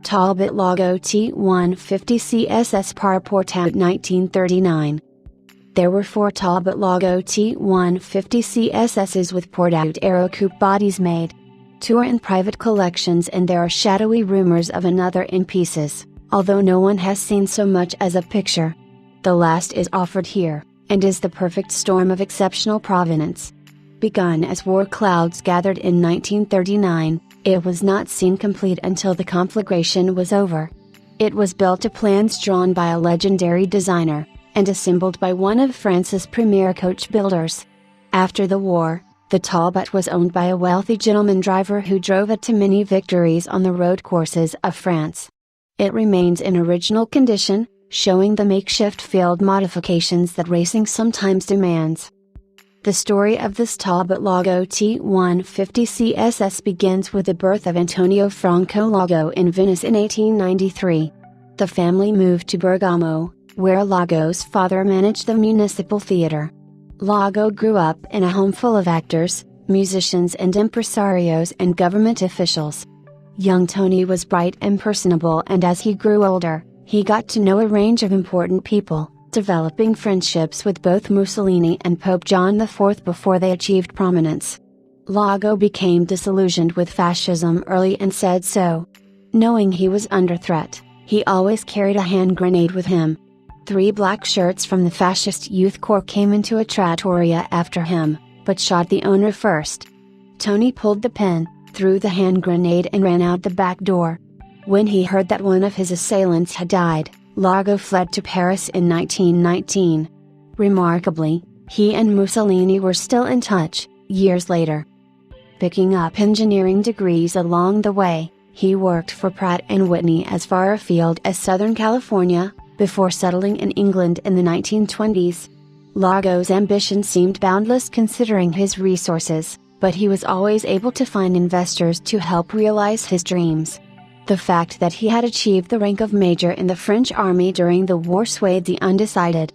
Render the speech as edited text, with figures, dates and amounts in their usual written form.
Talbot Lago T150C SS Pourtout 1939. There were 4 Talbot Lago T150C SS's with Pourtout aero coupe bodies made. 2 are in private collections and there are shadowy rumors of another in pieces, although no one has seen so much as a picture. The last is offered here, and is the perfect storm of exceptional provenance. Begun as war clouds gathered in 1939, it was not seen complete until the conflagration was over. It was built to plans drawn by a legendary designer, and assembled by one of France's premier coach builders. After the war, the Talbot was owned by a wealthy gentleman driver who drove it to many victories on the road courses of France. It remains in original condition, showing the makeshift field modifications that racing sometimes demands. The story of this Talbot Lago T150C SS begins with the birth of Antonio Franco Lago in Venice in 1893. The family moved to Bergamo, where Lago's father managed the municipal theater. Lago grew up in a home full of actors, musicians and impresarios and government officials. Young Tony was bright and personable, and as he grew older, he got to know a range of important people, developing friendships with both Mussolini and Pope John IV before they achieved prominence. Lago became disillusioned with fascism early and said so. Knowing he was under threat, he always carried a hand grenade with him. 3 black shirts from the fascist youth corps came into a trattoria after him, but shot the owner first. Tony pulled the pin, threw the hand grenade and ran out the back door. When he heard that one of his assailants had died, Lago fled to Paris in 1919. Remarkably, he and Mussolini were still in touch, years later. Picking up engineering degrees along the way, he worked for Pratt & Whitney as far afield as Southern California, before settling in England in the 1920s. Lago's ambition seemed boundless considering his resources, but he was always able to find investors to help realize his dreams. The fact that he had achieved the rank of major in the French army during the war swayed the undecided.